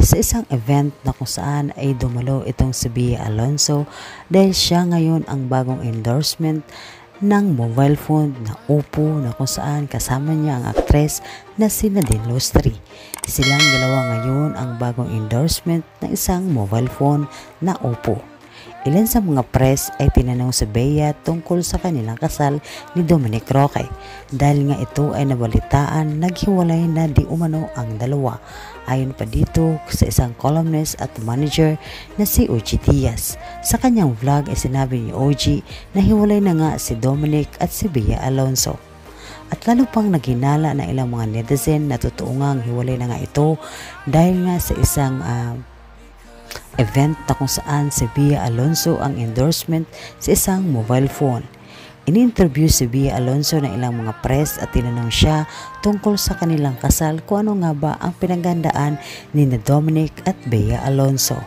sa isang event na kung saan ay dumalo itong si Bea Alonzo dahil siya ngayon ang bagong endorsement ng mobile phone na Oppo na kung saan kasama niya ang aktres na si Nadine Lustre. Silang dalawa ngayon ang bagong endorsement ng isang mobile phone na Oppo. Ilan sa mga press ay tinanong si Bea tungkol sa kanilang kasal ni Dominic Roque dahil nga ito ay nabalitaan naghiwalay na di umano ang dalawa. Ayon pa dito sa isang columnist at manager na si OG Diaz. Sa kanyang vlog ay sinabi ni OG na hiwalay na nga si Dominic at si Bea Alonzo. At lalo pang naghinala na ilang mga netizen na totoo ngang hiwalay na nga ito dahil nga sa isang event na kung saan si Bea Alonzo ang endorsement sa isang mobile phone. In-interview si Bea Alonzo ng ilang mga press at tinanong siya tungkol sa kanilang kasal kung ano nga ba ang pinaghandaan ni Dominic at Bea Alonzo.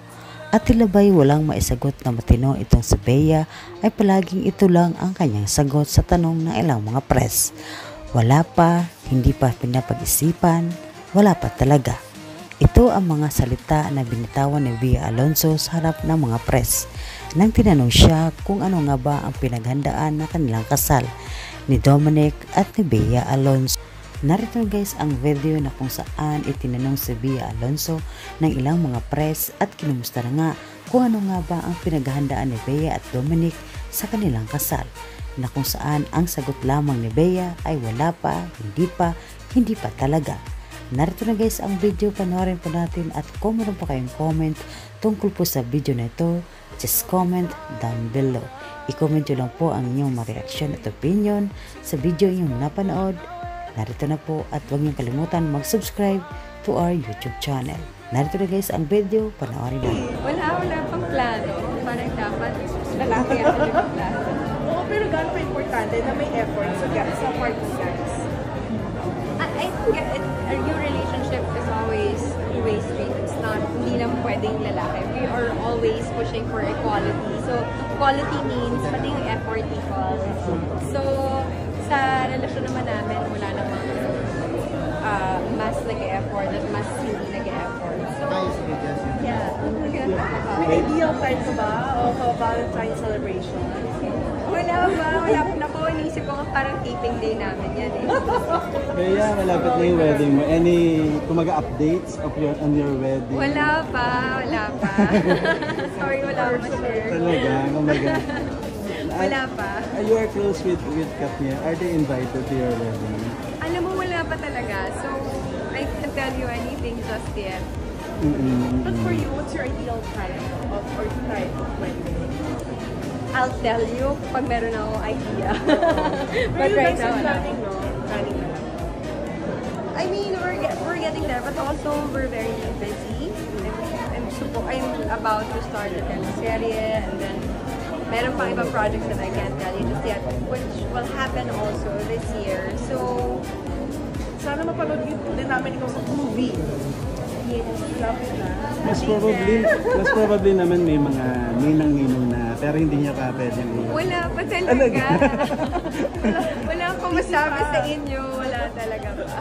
At tilabay walang maisagot na matino itong si Bea ay palaging ito lang ang kanyang sagot sa tanong ng ilang mga press. Wala pa, hindi pa pinapag-isipan, wala pa talaga. Ito ang mga salita na binitawan ni Bea Alonzo sa harap ng mga press nang tinanong siya kung ano nga ba ang pinaghandaan na kanilang kasal ni Dominic at ni Bea Alonzo. Narito guys ang video na kung saan itinanong si Bea Alonzo ng ilang mga press at kinumusta na nga kung ano nga ba ang pinaghandaan ni Bea at Dominic sa kanilang kasal, na kung saan ang sagot lamang ni Bea ay wala pa, hindi pa talaga. Narito na guys ang video, panoorin po natin at kung meron pa kayong comment tungkol po sa video na ito, just comment down below. I-comment nyo lang po ang inyong reaction at opinion sa video inyong napanood. Narito na po at huwag niyong kalimutan mag-subscribe to our YouTube channel. Narito na guys ang video, panoorin natin. Wala pang plano. Parang dapat lalaki ang plano. Oo, pero gano'n pa importante na may effort sa part of guys. I think your relationship is always two-way street. It's not, hindi lang pwedeng lalaki. We are always pushing for equality. So, equality means pati yung effort equals. So, sa relasyon naman namin, wala namang mas nag-effort at mas hindi nag-effort. So, yeah. May ideal time ka ba o Valentine's celebration? Wala pa na po. Inisip ko parang taping day namin yan eh. Kaya malapit na yung wedding mo. Any updates on your wedding? Wala pa. Sorry, wala pa ma-share. Talaga? Oh my God. Wala pa. You are close with Katnia. Are they invited to your wedding? Alam mo, wala pa talaga. So, I can't tell you anything just yet. But for you, what's your ideal time of wedding? I'll tell you pag meron akong idea. But right now, planning na lang. I mean, we're getting there, but also we're very busy. I'm about to start a teleserye, and then meron pang ibang projects that I can't tell you just yet, which will happen also this year. So, sana mapanood din namin ikaw sa movie. Yes, lapit na. Mas probably naman may mga ninang-ninong na pero hindi niya pa pwedeng wala pa talaga. Wala akong masabi sa inyo. Wala talaga pa.